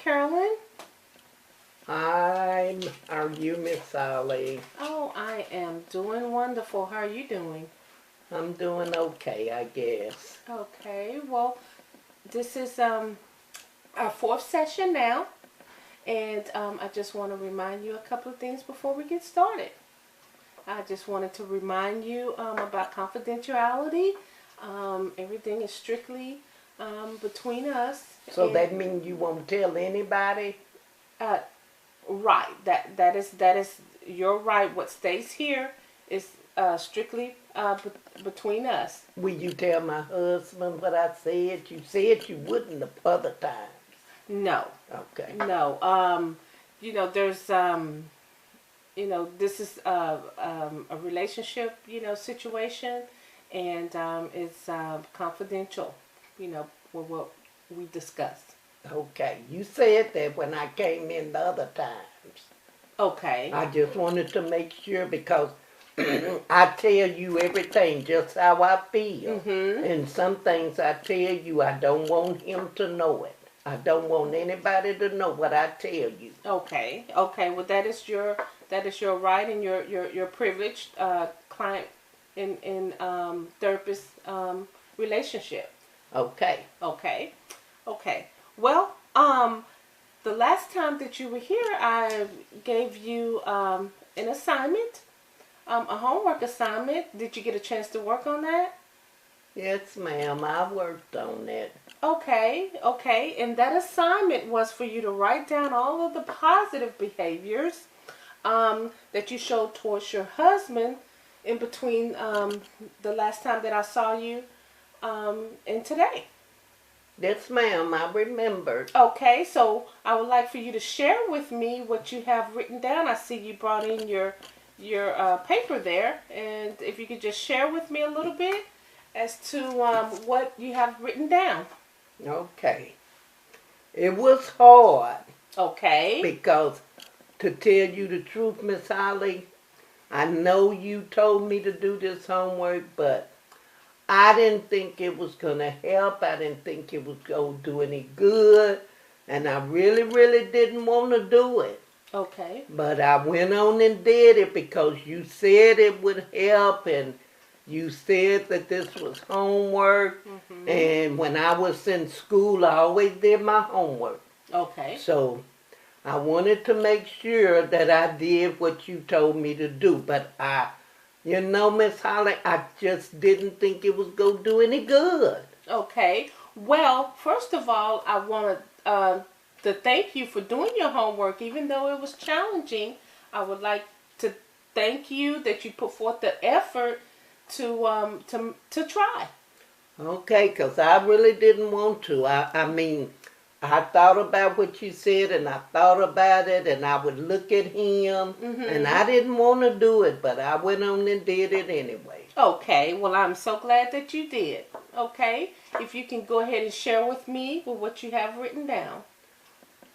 Carolyn. How are you, Miss Sally? Oh, I am doing wonderful. How are you doing? I'm doing okay, I guess. Okay, well, this is our fourth session now, and I just want to remind you a couple of things before we get started. I just wanted to remind you about confidentiality. Everything is strictly between us. So that means you won't tell anybody? Uh, right. That is your right. What stays here is strictly between us. Will you tell my husband what I said? You said you wouldn't the other times. No. Okay. No. There's this is a relationship, situation, and it's confidential, what we discussed. Okay. You said that when I came in the other times. Okay. I just wanted to make sure because I tell you everything just how I feel. Mm-hmm. And some things I tell you, I don't want him to know it. I don't want anybody to know what I tell you. Okay. Okay. Well, that is your right and your privileged client in therapist relationship. Okay. Okay. Okay. Well, the last time that you were here, I gave you an assignment, a homework assignment. Did you get a chance to work on that? Yes, ma'am. I worked on it. Okay, okay. And that assignment was for you to write down all of the positive behaviors that you showed towards your husband in between the last time that I saw you and today. Yes, ma'am. I remembered. Okay, so I would like for you to share with me what you have written down. I see you brought in your paper there, and if you could just share with me a little bit as to what you have written down. Okay. It was hard. Okay. Because to tell you the truth, Miss Holly, I know you told me to do this homework, but I didn't think it was going to help. I didn't think it was going to do any good. And I really, really didn't want to do it. Okay. But I went on and did it because you said it would help and you said that this was homework. Mm-hmm. And when I was in school, I always did my homework. Okay. So I wanted to make sure that I did what you told me to do. But Miss Holly, I just didn't think it was going to do any good. Okay. Well, first of all, I want to thank you for doing your homework. Even though it was challenging, I would like to thank you that you put forth the effort to try. Okay, because I really didn't want to. I thought about what you said and I thought about it and I would look at him and I didn't want to do it, but I went on and did it anyway. Okay, well, I'm so glad that you did. Okay, if you can go ahead and share with me what you have written down.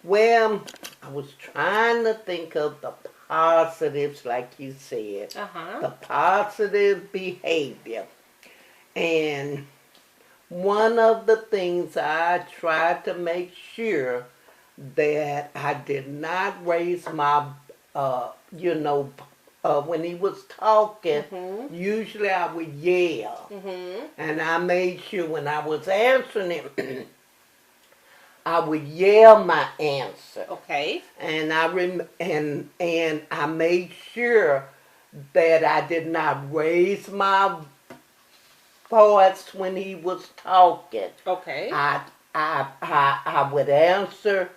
Well, I was trying to think of the positives, like you said. The positive behavior. And one of the things I tried to make sure that I did not raise my, when he was talking, usually I would yell. And I made sure when I was answering him, I would yell my answer. Okay. And and I made sure that I did not raise my voice when he was talking. Okay. I would answer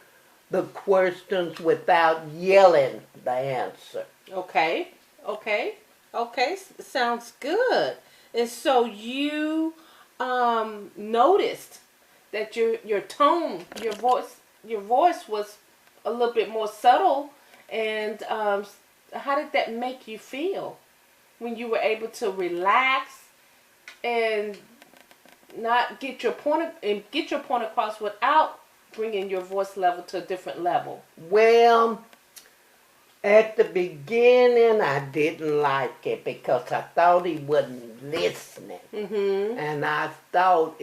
the questions without yelling the answer. Okay. Okay. Okay. Sounds good. And so you noticed that your tone, your voice was a little bit more subtle. And how did that make you feel when you were able to relax and not get your point across without bringing your voice level to a different level? Well, at the beginning, I didn't like it because I thought he wasn't listening. And I thought,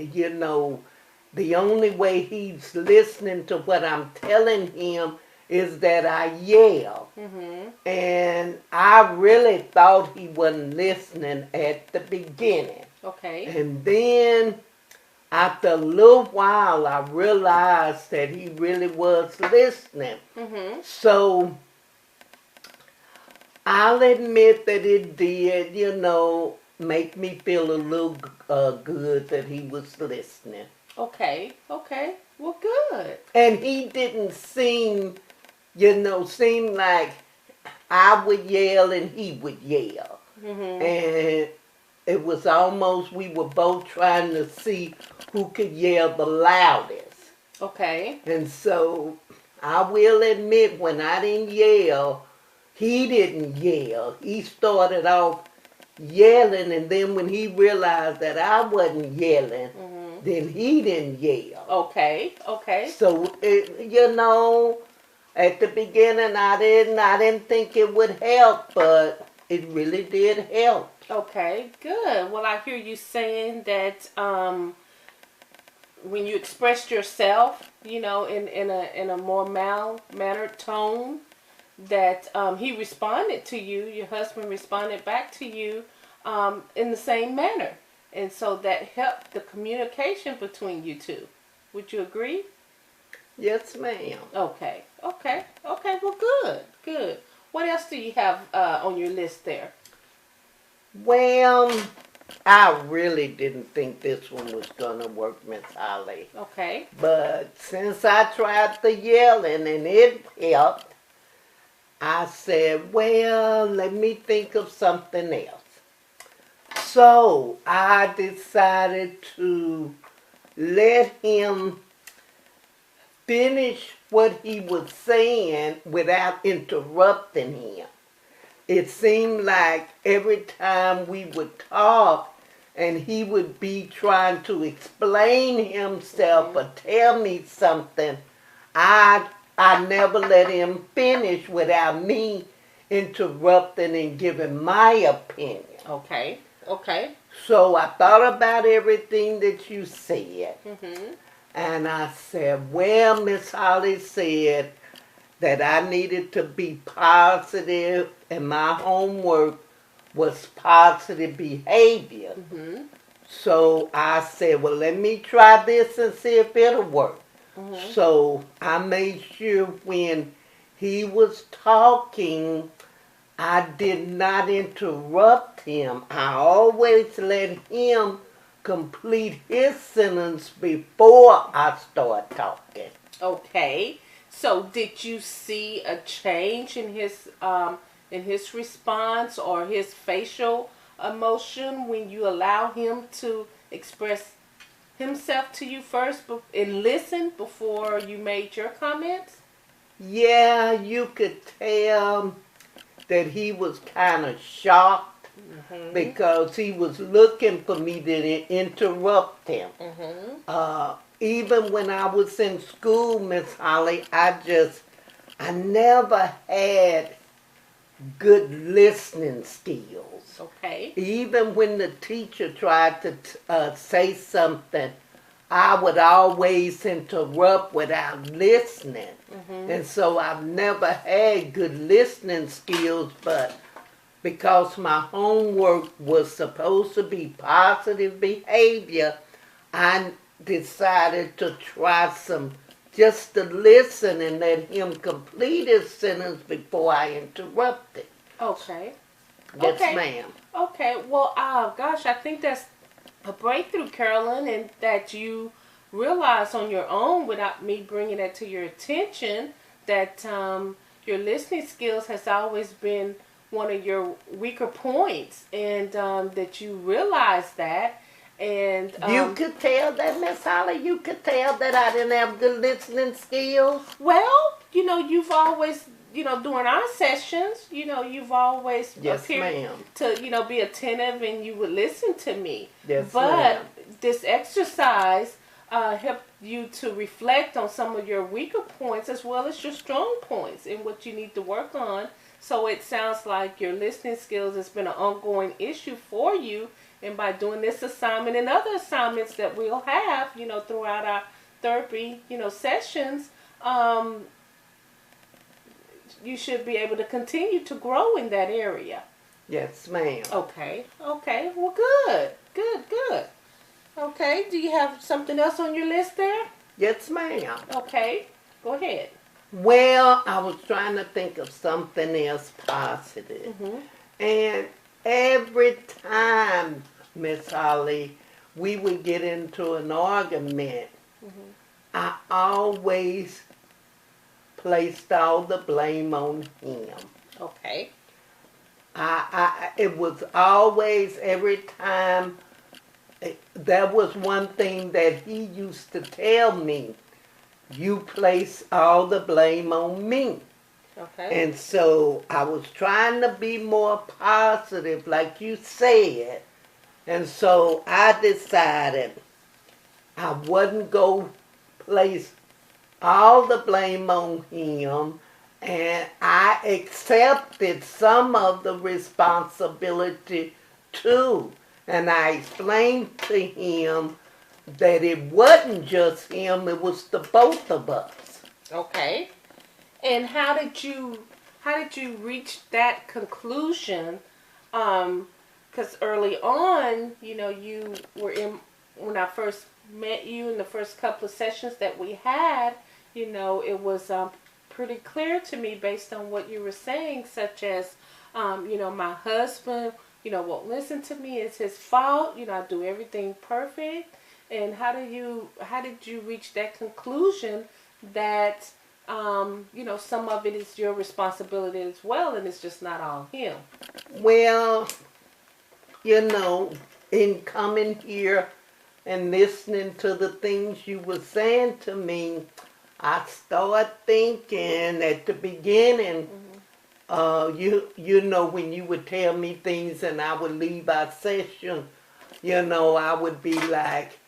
the only way he's listening to what I'm telling him is that I yell. And I really thought he wasn't listening at the beginning. Okay. And then after a little while, I realized that he really was listening. So I'll admit that it did, make me feel a little good that he was listening. Okay. Well, good. And he didn't seem like I would yell and he would yell. And it was almost, we were both trying to see who could yell the loudest. Okay. And so I will admit, when I didn't yell, he didn't yell. He started off yelling, and then when he realized that I wasn't yelling, then he didn't yell. Okay. So, at the beginning I didn't think it would help, but it really did help. Okay, good. Well, I hear you saying that when you expressed yourself, in a more mannered tone, that he responded to you, your husband responded back to you in the same manner. And so that helped the communication between you two. Would you agree? Yes, ma'am. Okay. Well, good. What else do you have on your list there? Well, I really didn't think this one was going to work, Miss Holly. Okay. But since I tried the yelling and it helped, I said, well, let me think of something else. So I decided to let him finish what he was saying without interrupting him. It seemed like every time we would talk and he would be trying to explain himself or tell me something, I never let him finish without me interrupting and giving my opinion. Okay. So I thought about everything that you said. And I said, well, Miss Holly said that I needed to be positive, and my homework was positive behavior. So I said, well, let me try this and see if it'll work. So I made sure when he was talking, I did not interrupt him. I always let him complete his sentence before I start talking. Okay. So did you see a change in his response or his facial emotion when you allow him to express himself to you first and listen before you made your comments? Yeah, you could tell that he was kind of shocked because he was looking for me to interrupt him. Even when I was in school, Miss Holly, I never had good listening skills. Okay. Even when the teacher tried to say something, I would always interrupt without listening. And so I've never had good listening skills, but because my homework was supposed to be positive behavior, I decided to try just to listen and let him complete his sentence before I interrupted. Okay. Yes, ma'am. Okay. Well, gosh, I think that's a breakthrough, Carolyn, and that you realize on your own without me bringing that to your attention that your listening skills has always been one of your weaker points, and that you realize that. And you could tell that, Miss Holly. You could tell that I didn't have good listening skills. Well, you've always, during our sessions, you've always appeared to, be attentive, and you would listen to me. Yes, but ma'am. This exercise helped you to reflect on some of your weaker points as well as your strong points and what you need to work on. So it sounds like your listening skills has been an ongoing issue for you, And by doing this assignment and other assignments that we'll have, throughout our therapy, sessions, you should be able to continue to grow in that area. Yes, ma'am. Okay. Well, good. Okay. Do you have something else on your list there? Yes, ma'am. Okay. Go ahead. Well, I was trying to think of something else positive. Mm-hmm. And every time, Miss Holly, we would get into an argument, Mm-hmm. I always placed all the blame on him. Okay. It was always, every time, that was one thing that he used to tell me. You place all the blame on me. Okay. And so I was trying to be more positive, like you said. And so I decided I wouldn't go place all the blame on him. And I accepted some of the responsibility too. And I explained to him that it wasn't just him, it was the both of us. Okay. And how did you reach that conclusion? Because early on, you were in, when I first met you in the first couple of sessions that we had, it was pretty clear to me based on what you were saying, such as, my husband, won't listen to me. It's his fault. I do everything perfect. And how did you reach that conclusion that, some of it is your responsibility as well, and it's just not all him? Well, in coming here and listening to the things you were saying to me, I started thinking at the beginning, when you would tell me things and I would leave our session, I would be like,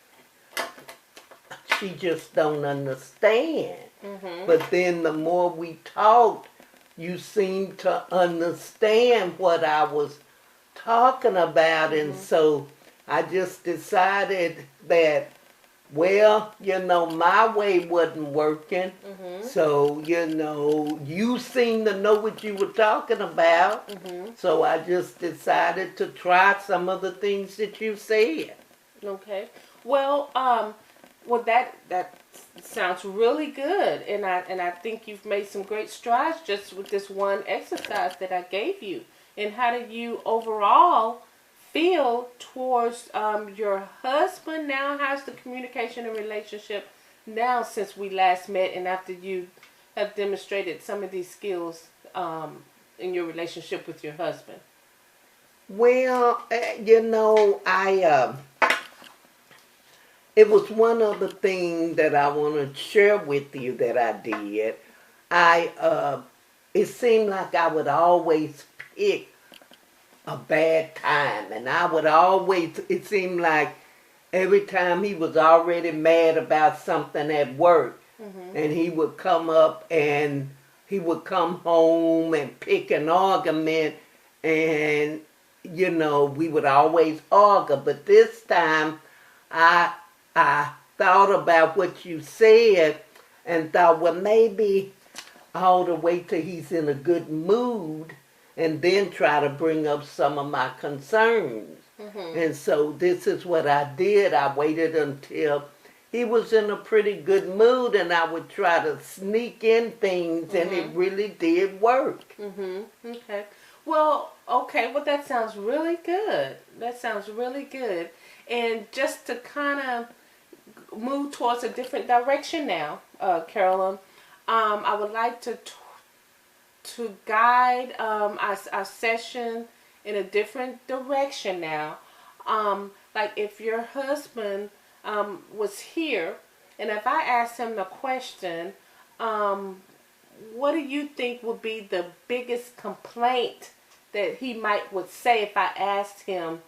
she just don't understand. Mm-hmm. But then the more we talked, you seemed to understand what I was talking about. Mm-hmm. And so I just decided that, well, my way wasn't working. Mm-hmm. So, you seemed to know what you were talking about. Mm-hmm. So I just decided to try some of the things that you said. Okay. Well, that sounds really good, and I think you've made some great strides just with this one exercise that I gave you. And how do you overall feel towards your husband now? How's the communication and relationship now since we last met, and after you have demonstrated some of these skills in your relationship with your husband? Well, it was one other thing that I want to share with you that I did. It seemed like I would always pick a bad time, and it seemed like every time he was already mad about something at work, mm-hmm. and he would come up and he would come home and pick an argument, and we would always argue. But this time I thought about what you said and thought, well, maybe I ought to wait till he's in a good mood and then try to bring up some of my concerns. Mm-hmm. And so this is what I did. I waited until he was in a pretty good mood, and I would try to sneak in things, mm-hmm. and it really did work. Mm-hmm. Okay. Well, that sounds really good. And just to kind of move towards a different direction now, Carolyn, I would like to guide our session in a different direction now. Like if your husband was here, and if I asked him the question, what do you think would be the biggest complaint that he would say if I asked him,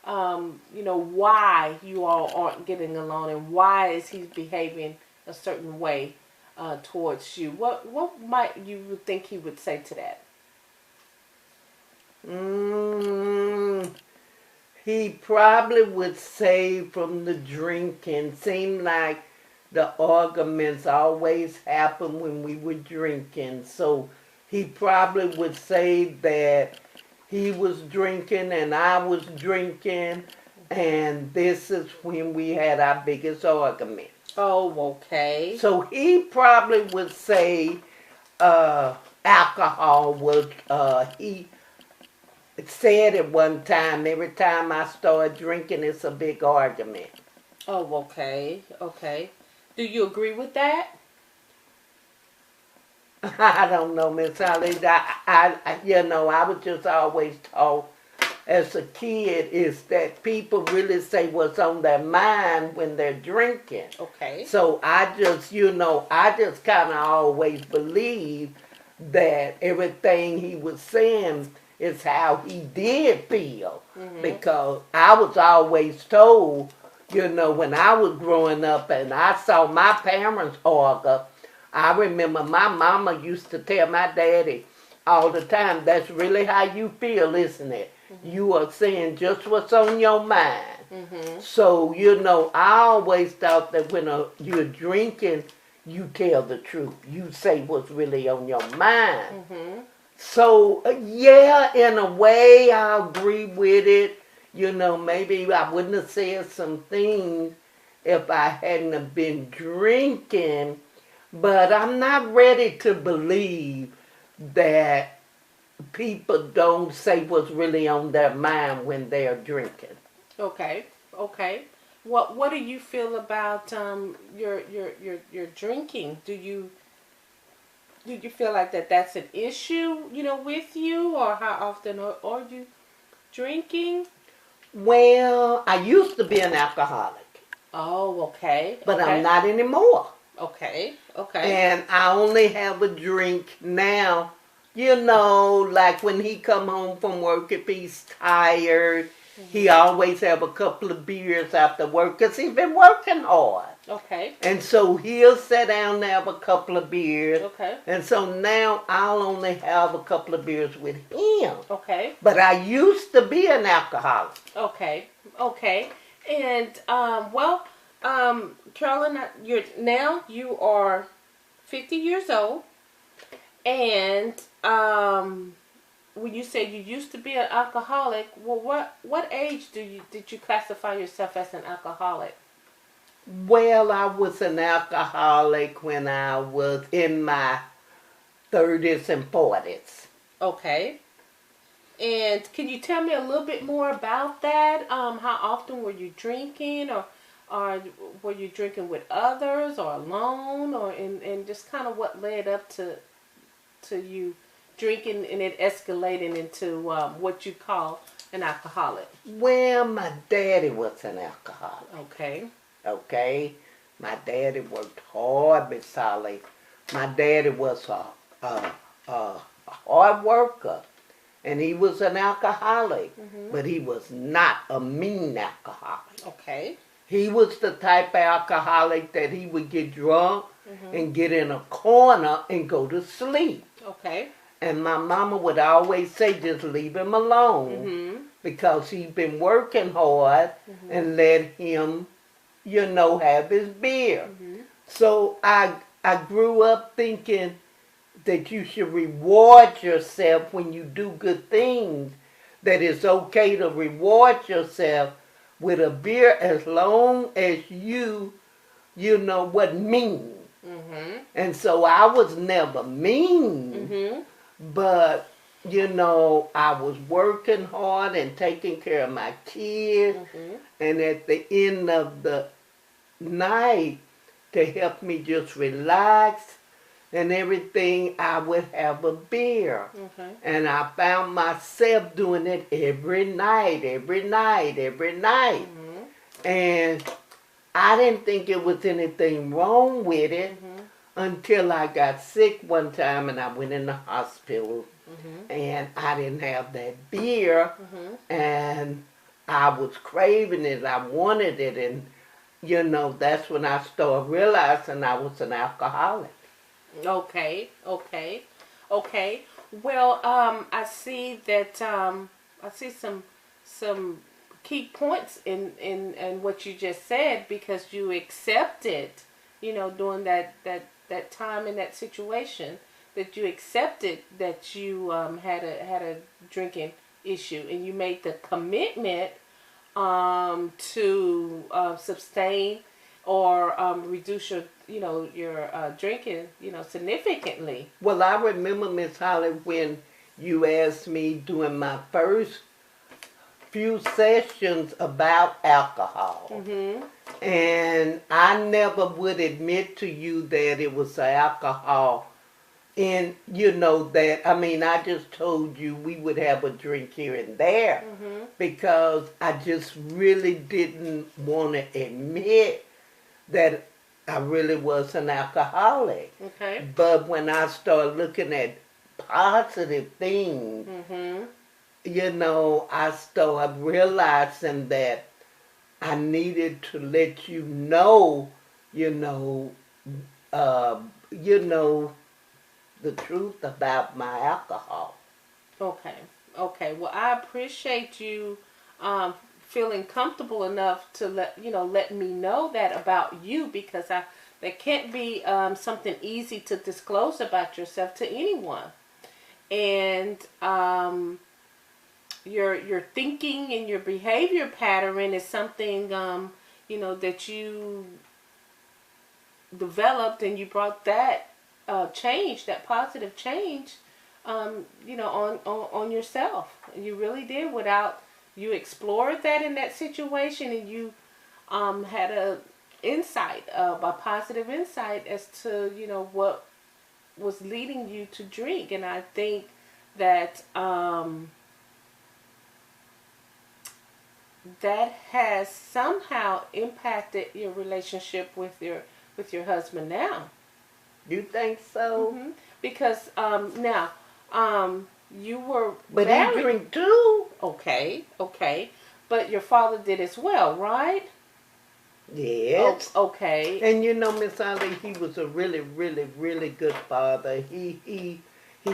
why you all aren't getting along, and why is he behaving a certain way towards you? What might you think he would he probably would say from the drinking. Seemed like the arguments always happened when we were drinking. So he probably would say that he was drinking and I was drinking, and this is when we had our biggest argument. Oh, okay. So he probably would say alcohol was, he said it one time, every time I start drinking, it's a big argument. Oh, okay. Okay. Do you agree with that? I don't know, Miss Holly. I was just always taught as a kid is that people really say what's on their mind when they're drinking. Okay. So I just kind of always believed that everything he was saying is how he did feel. Mm-hmm. Because I was always told, when I was growing up and I saw my parents argue, I remember my mama used to tell my daddy all the time, that's really how you feel, isn't it? Mm-hmm. You are saying just what's on your mind. Mm-hmm. So, I always thought that when you're drinking, you tell the truth. You say what's really on your mind. Mm-hmm. So, yeah, in a way, I agree with it. Maybe I wouldn't have said some things if I hadn't have been drinking. But I'm not ready to believe that people don't say what's really on their mind when they're drinking. Okay. What do you feel about your drinking? Do you feel like that's an issue, with you, or how often are you drinking? Well, I used to be an alcoholic. Oh, okay. But I'm not anymore. Okay. And I only have a drink now. Like when he come home from work, if he's tired, mm-hmm. he always have a couple of beers after work because he's been working hard. Okay. And so he'll sit down and have a couple of beers. Okay. And so now I'll only have a couple of beers with him. Okay. But I used to be an alcoholic. Okay. And, Carolyn, you are 50 years old. And when you say you used to be an alcoholic, well, what age did you classify yourself as an alcoholic? Well, I was an alcoholic when I was in my 30s and 40s. Okay. And can you tell me a little bit more about that? How often were you drinking, or were you drinking with others or alone, and just kind of what led up to you drinking and it escalating into what you call an alcoholic? Well, my daddy was an alcoholic. Okay. My daddy worked hard, Miss Sally. My daddy was a hard worker, and he was an alcoholic, mm-hmm. but he was not a mean alcoholic. Okay. He was the type of alcoholic that he would get drunk mm-hmm. and get in a corner and go to sleep. Okay. And my mama would always say, just leave him alone, mm-hmm. because he'd been working hard, mm-hmm. and let him, have his beer. Mm-hmm. So I grew up thinking that you should reward yourself when you do good things, that it's okay to reward yourself with a beer as long as you wasn't mean. Mm-hmm. And so I was never mean, mm-hmm. but I was working hard and taking care of my kids, mm-hmm. and at the end of the night, to help me just relax and everything, I would have a beer. Mm-hmm. And I found myself doing it every night. Mm-hmm. And I didn't think it was anything wrong with it, mm-hmm. until I got sick one time and I went in the hospital, mm-hmm. and I didn't have that beer, mm-hmm. and I was craving it. I wanted it, and that's when I started realizing I was an alcoholic. Okay. Well, I see that I see some key points in what you just said, because you accepted, during that time in that situation, that you accepted that you had a drinking issue, and you made the commitment to sustain or reduce your drinking significantly. Well, I remember, Miss Holly, when you asked me during my first few sessions about alcohol. Mm-hmm. And I never would admit to you that it was alcohol. And I just told you we would have a drink here and there, Mm-hmm. because I just really didn't want to admit that I really was an alcoholic. Okay. But when I started looking at positive things, Mm-hmm. I started realizing that I needed to let you know, uh, the truth about my alcohol. Okay. Okay. Well, I appreciate you feeling comfortable enough to let me know that about you, because that can't be something easy to disclose about yourself to anyone. And your thinking and your behavior pattern is something that you developed, and you brought that change, that positive change, on yourself. You really did. Without you explored that in that situation, and you had a positive insight as to what was leading you to drink. And I think that that has somehow impacted your relationship with your husband now. You think so? Mm-hmm. Because now you were But married. he drink too. Okay, but your father did as well, right? Yes. Oh, okay. And Miss Ali, he was a really, really, really good father. He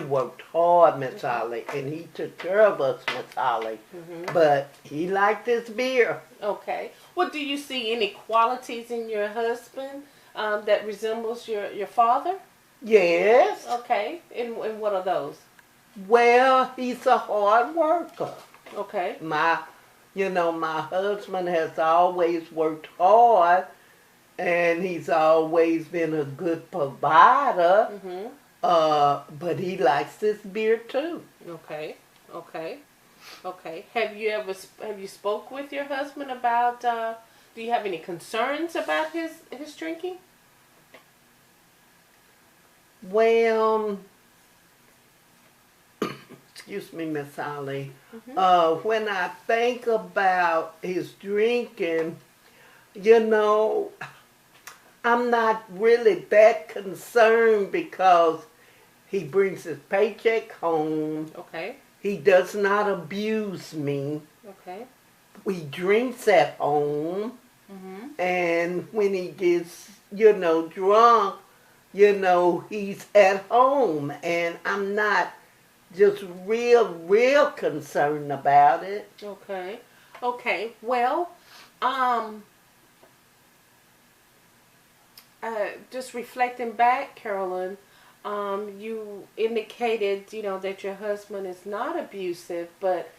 worked hard, Miss Ali, and he took care of us, Miss Ali. Mm-hmm. But he liked his beer. Okay. Well, do you see any qualities in your husband that resembles your father? Yes. Okay. And what are those? Well, he's a hard worker. Okay. My husband has always worked hard, and he's always been a good provider. Mm-hmm. But he likes this beer too. Okay. Have you spoke with your husband about? Do you have any concerns about his drinking? Well, excuse me, Miss Holly. Mm-hmm. When I think about his drinking, I'm not really that concerned, because he brings his paycheck home. Okay. He does not abuse me. Okay. He drinks at home. Mm-hmm. And when he gets, drunk, he's at home. And I'm not just real concerned about it. Okay. Okay. Well, just reflecting back, Carolyn, you indicated, that your husband is not abusive, but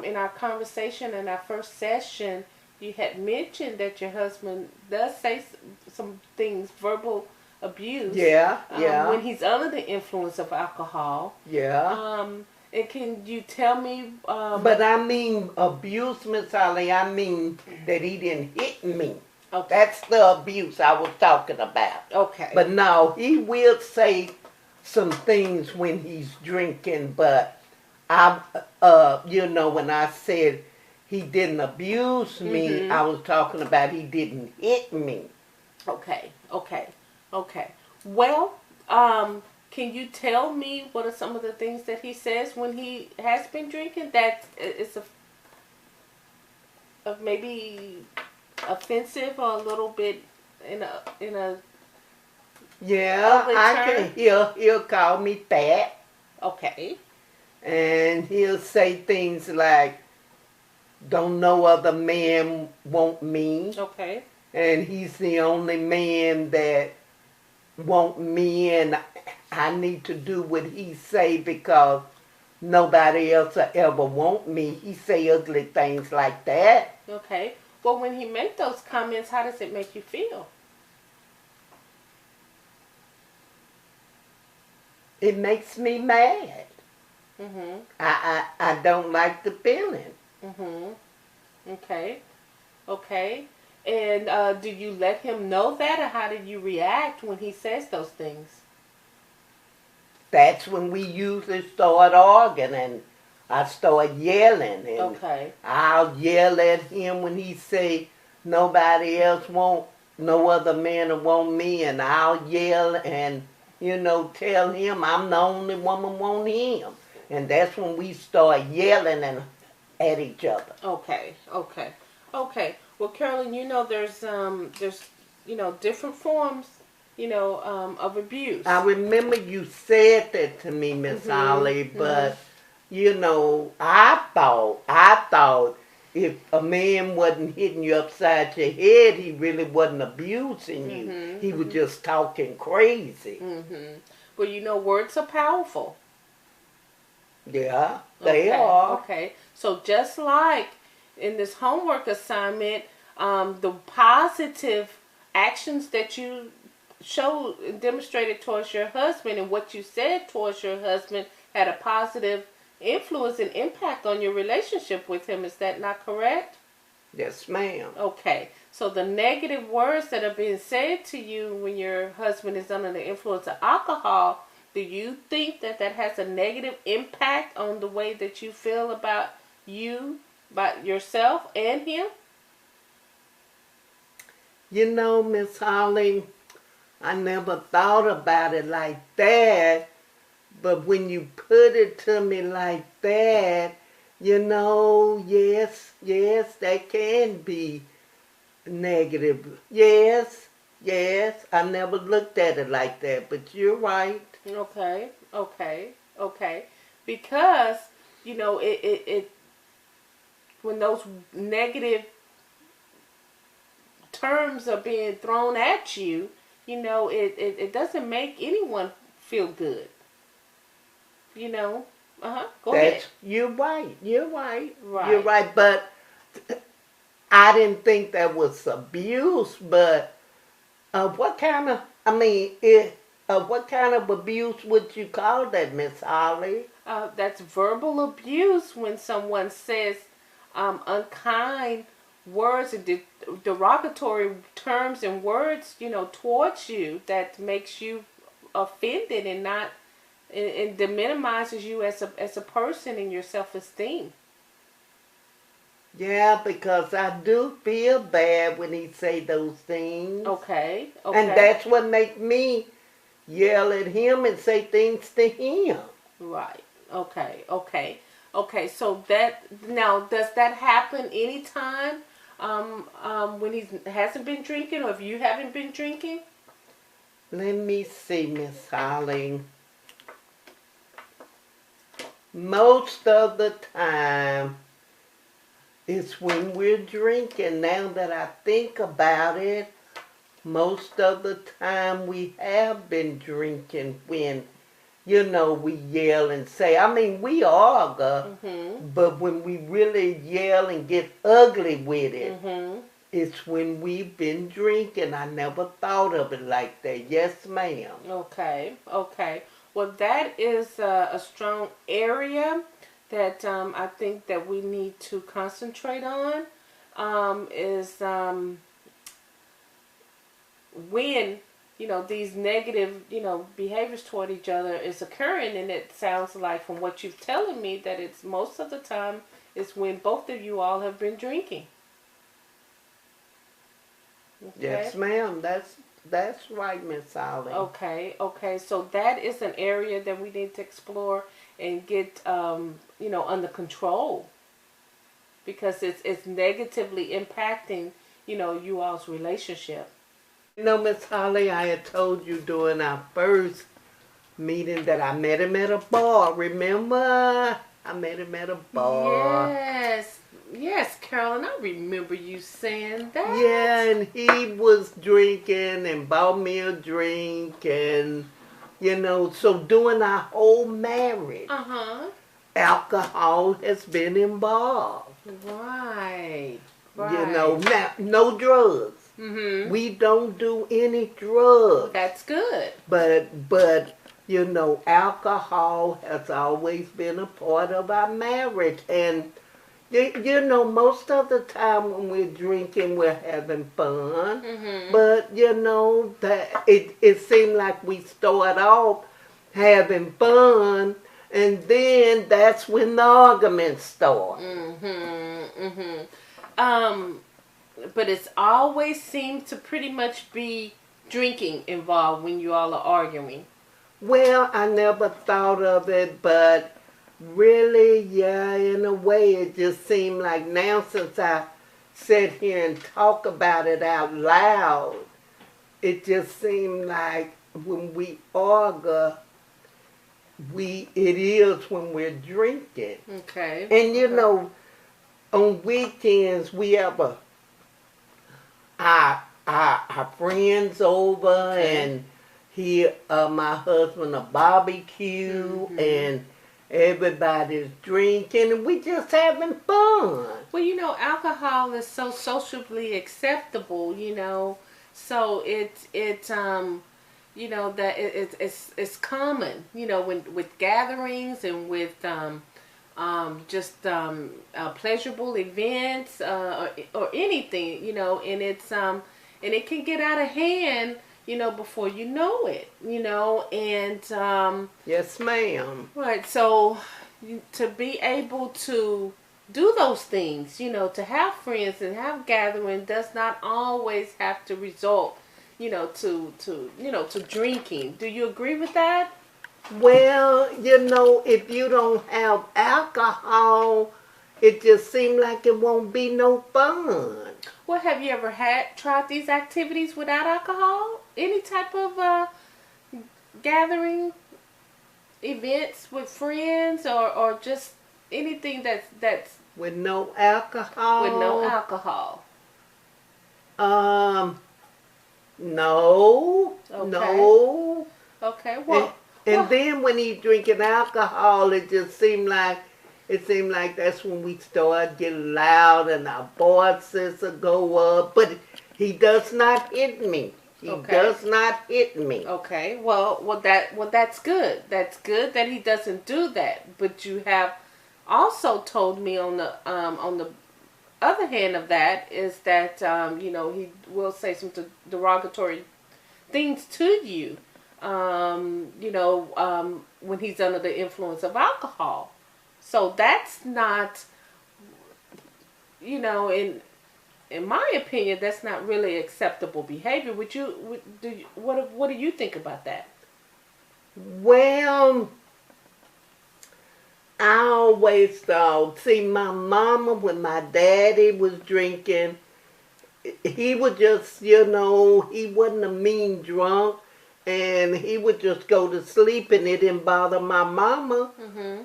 in our conversation in our first session, you had mentioned that your husband does say some things, verbal abuse. Yeah. When he's under the influence of alcohol. Yeah. And can you tell me? But I mean abuse, Miss Holly. I mean that he didn't hit me. Okay. That's the abuse I was talking about. Okay. But no, he will say some things when he's drinking, but when I said he didn't abuse me, Mm-hmm. I was talking about he didn't hit me. Okay. Well, can you tell me what are some of the things that he says when he has been drinking that is of maybe offensive or a little bit in a Yeah, I can. He'll call me fat. Okay. And he'll say things like, don't no other man want me. Okay. And he's the only man that want me, and I need to do what he say because nobody else will ever want me. He say ugly things like that. Okay. Well, when he make those comments, how does it make you feel? It makes me mad. Mm-hmm. I don't like the feeling. Mm-hmm. Okay. Okay. And do you let him know that, or how do you react when he says those things? That's when we usually start arguing, and I start yelling, and Okay. I'll yell at him when he say nobody else want, no other man will want me, and I'll yell and tell him I'm the only woman want him, and that's when we start yelling and at each other. Okay. Okay. Okay. Well, Carolyn, there's different forms of abuse. I remember you said that to me, Miss Holly, but I thought if a man wasn't hitting you upside your head, he really wasn't abusing you. He was just talking crazy. Well, words are powerful. Yeah, they are. Okay. So just like in this homework assignment, the positive actions that you showed and demonstrated towards your husband and what you said towards your husband had a positive influence and impact on your relationship with him. Is that not correct? Yes, ma'am. Okay. So the negative words that are being said to you when your husband is under the influence of alcohol, do you think that has a negative impact on the way that you feel about yourself and him? Miss Holly, I never thought about it like that. But when you put it to me like that, yes, that can be negative. Yes, I never looked at it like that, but you're right. Okay. Because, it when those negative terms are being thrown at you, it doesn't make anyone feel good. Go ahead. You're right. Right. You're right. But I didn't think that was abuse. But what kind of abuse would you call that, Miss Holly? That's verbal abuse when someone says unkind words and derogatory terms and words, towards you that makes you offended and not. It minimizes you as a person and your self-esteem. Yeah, because I do feel bad when he say those things. Okay. And that's what make me yell at him and say things to him. Right. Okay. So does that happen anytime when he hasn't been drinking, or if you haven't been drinking? Let me see, Miss Holly. Most of the time, it's when we're drinking. Now that I think about it, most of the time we have been drinking when, we yell and say, we argue, but when we really yell and get ugly with it, it's when we've been drinking. I never thought of it like that. Yes, ma'am. Okay. Well, that is a strong area that I think that we need to concentrate on. Is when these negative behaviors toward each other is occurring, and it sounds like from what you've telling me that it's most of the time is when both of you all have been drinking. Okay? Yes, ma'am. That's right, Miss Holly. Okay. So that is an area that we need to explore and get, under control, because it's negatively impacting, you all's relationship. Miss Holly, I had told you during our first meeting that I met him at a bar. Remember? I met him at a bar. Yes, Carolyn, I remember you saying that. Yeah, and he was drinking and bought me a drink, and so during our whole marriage, alcohol has been involved. Right. No drugs. We don't do any drugs. That's good. But alcohol has always been a part of our marriage, and most of the time when we're drinking, we're having fun. But that it seemed like we start off having fun, and then that's when the arguments start. But it's always seemed to pretty much be drinking involved when you all are arguing. Well, I never thought of it, but really, yeah, in a way, it just seemed like now since I sit here and talk about it out loud, it just seemed like when we argue, it is when we're drinking. Okay. And on weekends we have our friends over, and my husband a barbecue, and everybody's drinking, and we just having fun. Well, alcohol is so socially acceptable, so it's it's common, when with gatherings and with pleasurable events or anything, and it's and it can get out of hand, before you know it, and yes, ma'am. Right, so to be able to do those things, to have friends and have gatherings does not always have to result, to drinking. Do you agree with that? Well, if you don't have alcohol, it just seems like it won't be no fun. Well, have you ever tried these activities without alcohol? Any type of gathering, events with friends, or just anything that's with no alcohol? With no alcohol. No. Okay. No. Okay. Well. And then when he's drinking alcohol, it seemed like that's when we start getting loud and our voices will go up. But he does not hit me. He does not hit me. Okay. Well, that's good. That's good that he doesn't do that. But you have also told me on the other hand of that is that he will say some derogatory things to you. When he's under the influence of alcohol. So that's not, in my opinion, that's not really acceptable behavior. What do you think about that? Well, I always thought, see, my mama, when my daddy was drinking, he would just, he wasn't a mean drunk. And he would just go to sleep, and it didn't bother my mama.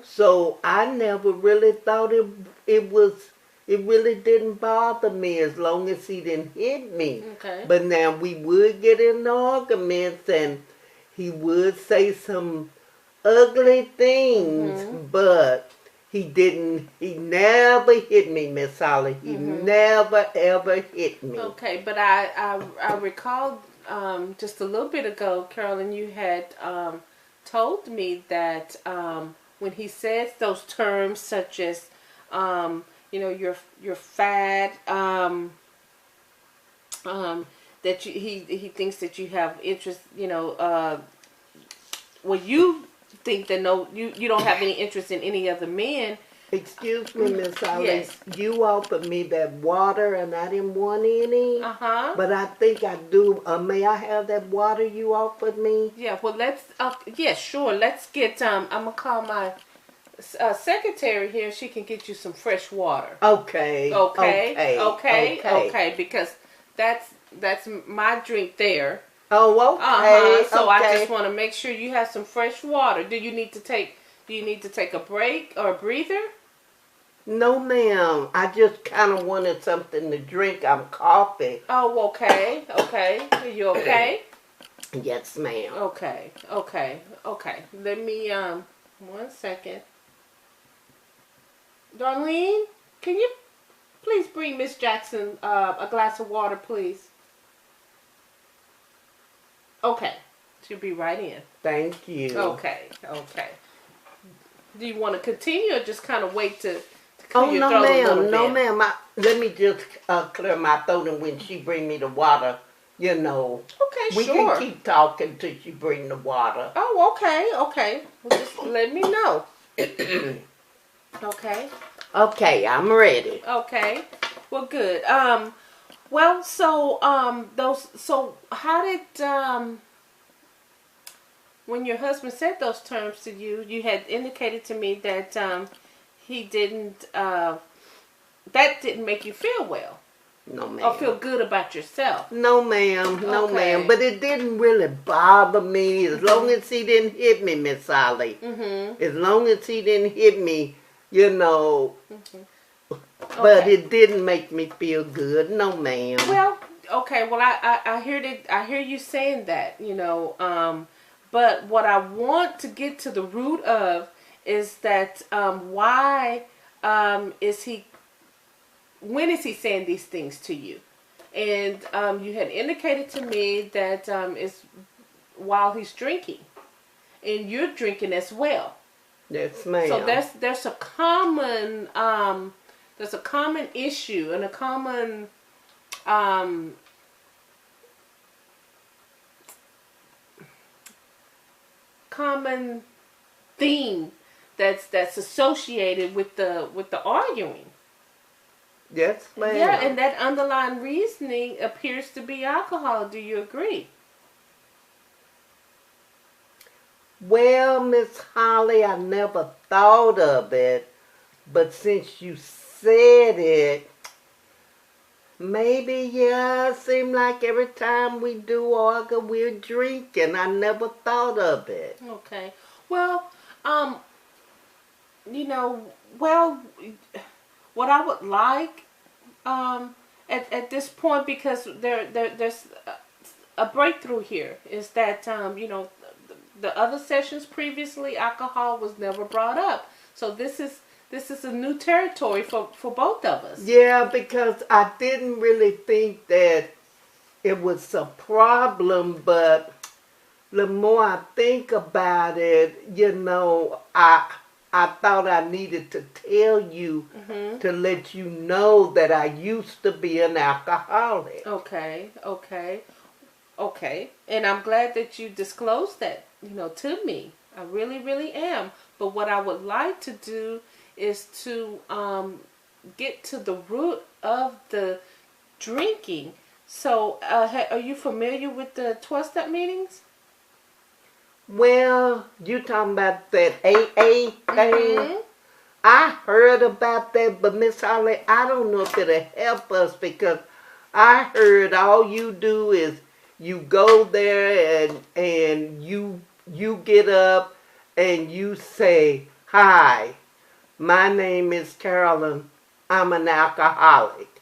So I never really thought it really didn't bother me as long as he didn't hit me. Okay. But now we would get in arguments, and he would say some ugly things, but he never hit me, Miss Holly. He never ever hit me. Okay, but I recall just a little bit ago, Carolyn, you had told me that when he says those terms such as you're fat, that he thinks that you have interest, you think that you don't have any interest in any other men. Excuse me, Miss Holly. Yes. You offered me that water, and I didn't want any. But I think I do. May I have that water you offered me? Yeah. Well, let's. Yeah, sure. Let's get. I'm gonna call my secretary here. She can get you some fresh water. Okay. Because that's my drink there. Oh, okay. So I just want to make sure you have some fresh water. Do you need to take Do you need to take a break or a breather? No, ma'am. I just kind of wanted something to drink. I'm coughing. Oh, okay. Okay. Are you okay? Yes, ma'am. Okay. Okay. Okay. Let me, 1 second. Darlene, can you please bring Miss Jackson a glass of water, please? Okay. She'll be right in. Thank you. Okay. Okay. Do you want to continue or just kind of wait to clear your no, throat a little ma'am. bit? No, ma'am. Let me just clear my throat, and when she bring me the water, you know, okay, we sure. can keep talking till she bring the water. Oh, okay, okay. Well, just let me know. Okay. Okay, I'm ready. Okay. Well, good. Well, so how did when your husband said those terms to you, you had indicated to me that he didn't that didn't make you feel well. No, ma'am. Or feel good about yourself. No, ma'am. No, Okay. ma'am. But it didn't really bother me as long as he didn't hit me, Miss Sally. As long as he didn't hit me, you know. But Okay. it didn't make me feel good. No, ma'am. Well, okay. Well, I hear that. I hear you saying that. You know. But what I want to get to the root of is that why is he? When is he saying these things to you? And you had indicated to me that it's while he's drinking, and you're drinking as well. Yes, ma'am. So there's a common issue and a common common theme that's associated with the arguing. Yes, ma'am. Yeah, and that underlying reasoning appears to be alcohol. Do you agree? Well, Miss Holly, I never thought of it, but since you said it, maybe, yeah, it seems like every time we do argue, we're drinking. I never thought of it. Okay. Well, you know, well, what I would like, at this point, because there's a breakthrough here, is that, you know, the other sessions previously, alcohol was never brought up. So this is a new territory for both of us. Yeah, because I didn't really think that it was a problem, but the more I think about it, you know, I thought I needed to tell you to let you know that I used to be an alcoholic. Okay. And I'm glad that you disclosed that, you know, to me. I really, really am. But what I would like to do is to get to the root of the drinking. So, are you familiar with the 12-step meetings? Well, you talking about that AA thing? I heard about that, but Miss Holly, I don't know if it'll help us because I heard all you do is you go there and you get up and you say, "Hi, my name is Carolyn. I'm an alcoholic."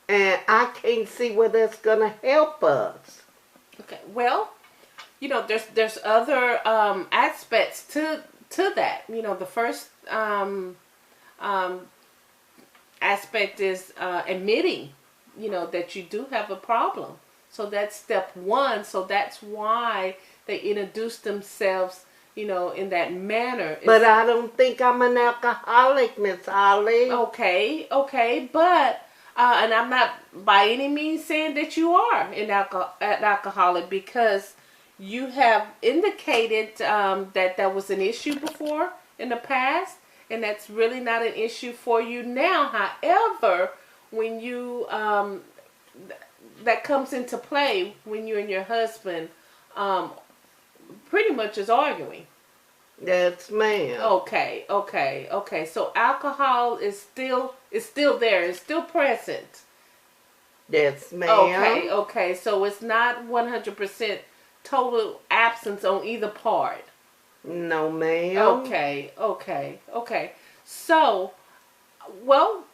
And I can't see where that's gonna help us. Okay. Well, you know, there's other aspects to that. You know, the first aspect is admitting, you know, that you do have a problem. So that's step one. So that's why they introduce themselves, you know, in that manner. But I don't think I'm an alcoholic, Miss Holly. Okay, but and I'm not by any means saying that you are an alcoholic, because you have indicated that was an issue before in the past, and that's really not an issue for you now. However, when you that comes into play when you and your husband pretty much is arguing. Yes, ma'am. Okay. So alcohol is still there. It's still present. Yes, ma'am. Okay. So it's not 100% total absence on either part. No, ma'am. Okay. So, well,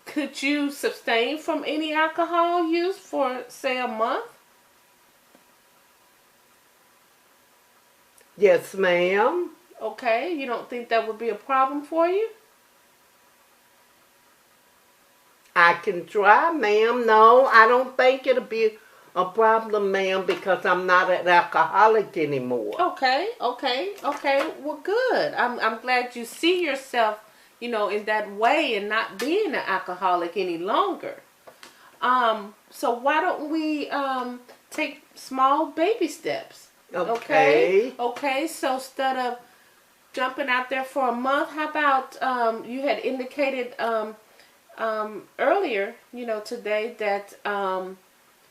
could you sustain from any alcohol use for, say, a month? Yes, ma'am. Okay, you don't think that would be a problem for you? I can try, ma'am. No, I don't think it'll be a problem, ma'am, because I'm not an alcoholic anymore. Okay. Well, good. I'm glad you see yourself, in that way and not being an alcoholic any longer. So why don't we take small baby steps? Okay. Okay. So instead of jumping out there for a month, how about you had indicated earlier, today that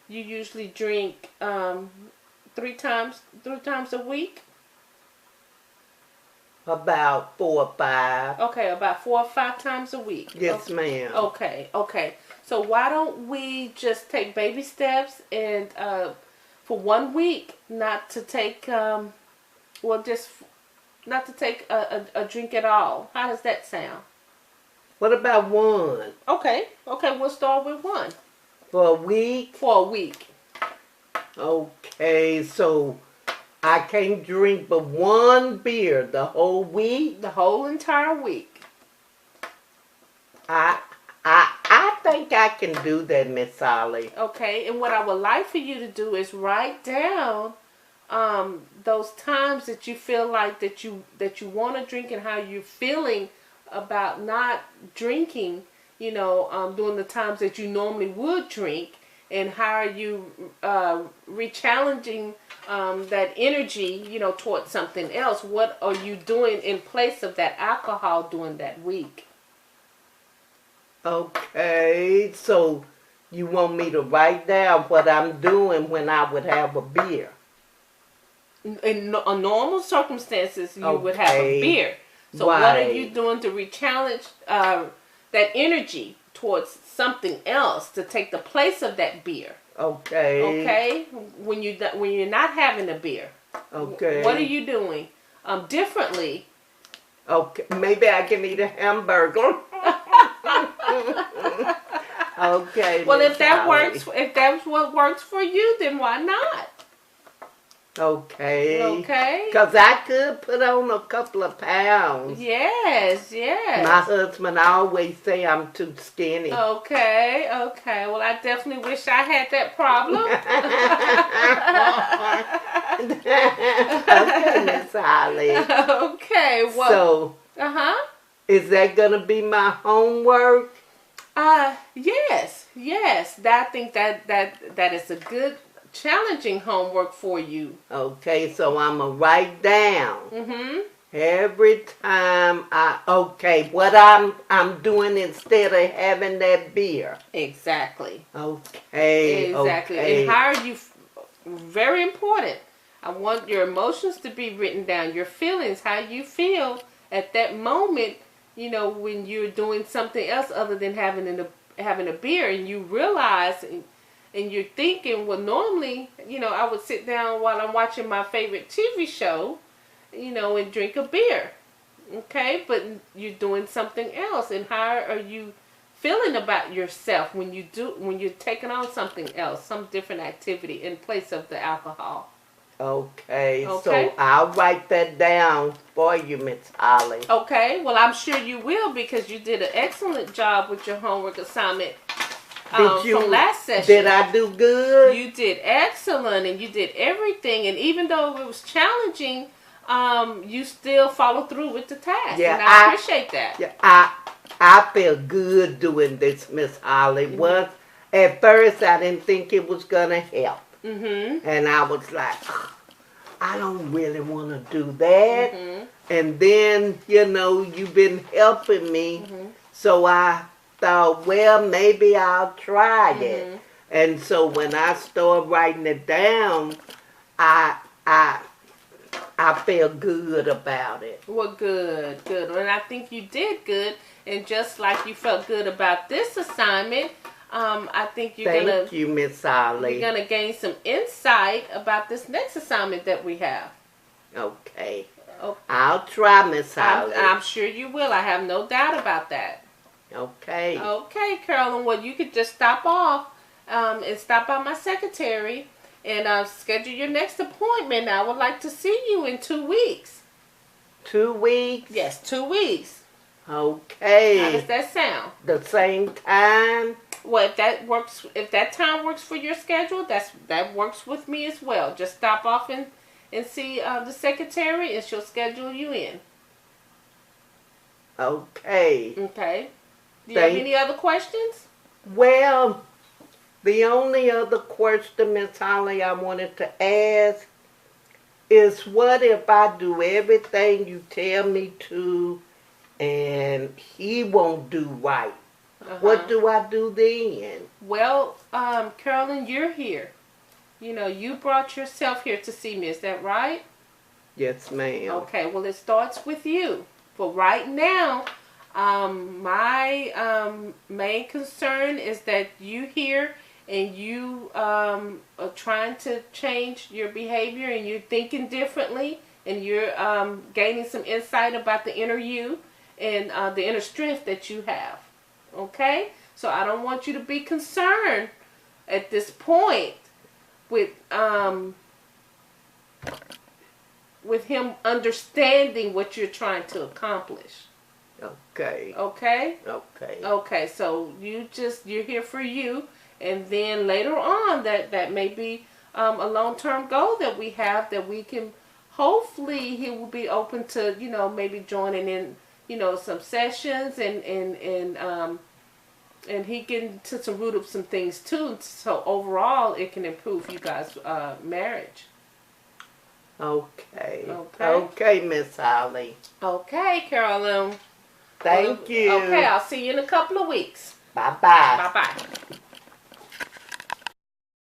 you usually drink three times a week. About 4 or 5. Okay, about 4 or 5 times a week. Yes, ma'am. Okay. So why don't we just take baby steps and for 1 week not to take just not to take a drink at all. How does that sound? What about 1? Okay, we'll start with 1. For a week? For a week. Okay, so I can't drink but 1 beer the whole week? The whole entire week. I think I can do that, Miss Holly. Okay, and what I would like for you to do is write down those times that you feel like that you want to drink and how you're feeling about not drinking, during the times that you normally would drink, and how are you re-challenging that energy, towards something else. What are you doing in place of that alcohol during that week? Okay, so you want me to write down what I'm doing when I would have a beer? In normal circumstances, you would have a beer. So right. What are you doing to re-challenge that energy towards something else to take the place of that beer? Okay. When you're not having a beer. Okay. What are you doing differently? Okay. Maybe I can eat a hamburger. Okay. Well, if that's what works for you, then why not? Okay. Because I could put on a couple of pounds. Yes. My husband always say I'm too skinny. Okay. Well, I definitely wish I had that problem. Okay, Miss Holly. Okay. Well. So. Is that gonna be my homework? Yes. I think that is a good, challenging homework for you. Okay, so I'm gonna write down every time what I'm doing instead of having that beer. Exactly. Okay. And how are you? Very important. I want your emotions to be written down. Your feelings, how you feel at that moment. When you're doing something else other than having a beer, and you realize. And you're thinking, well, normally, I would sit down while I'm watching my favorite TV show, and drink a beer. Okay? But you're doing something else. And how are you feeling about yourself when you're taking on something else, some different activity in place of the alcohol? Okay. So I'll write that down for you, Miss Holly. Okay. Well, I'm sure you will, because you did an excellent job with your homework assignment. From last session. Did I do good? You did excellent, and you did everything. And even though it was challenging, you still followed through with the task. Yeah, and I appreciate that. Yeah, I feel good doing this, Miss Holly. At first, I didn't think it was gonna help, and I was like, I don't really want to do that. And then, you've been helping me, so I thought, well, maybe I'll try it. And so when I started writing it down, I feel good about it. Well, good. And I think you did good. And just like you felt good about this assignment, I think Thank you, Miss Holly. You're gonna gain some insight about this next assignment that we have. Okay. Okay. I'll try, Miss Holly. I'm sure you will. I have no doubt about that. Okay. Okay, Carolyn. Well, you could just stop off and stop by my secretary and schedule your next appointment. I would like to see you in 2 weeks. 2 weeks? Yes, 2 weeks. Okay. How does that sound? The same time? Well, if that time works for your schedule, that works with me as well. Just stop off and see the secretary, and she'll schedule you in. Okay. Okay. Do you have any other questions? Well, the only other question, Miss Holly, I wanted to ask is, what if I do everything you tell me to and he won't do right? What do I do then? Well, Carolyn, you're here. You know, you brought yourself here to see me. Is that right? Yes, ma'am. Okay, well, it starts with you. For right now, my main concern is that you here and you are trying to change your behavior and you're thinking differently and you're gaining some insight about the inner you and the inner strength that you have. Okay? So I don't want you to be concerned at this point with him understanding what you're trying to accomplish. Okay. Okay? Okay. Okay, so you're here for you, and then later on that may be a long-term goal that we have, that we can, hopefully he will be open to, maybe joining in, some sessions and he can to some root up some things too. So overall, it can improve you guys' marriage. Okay. Okay, Miss Holly. Okay, Carolyn. Thank you. Okay, I'll see you in a couple of weeks. Bye-bye. Bye-bye.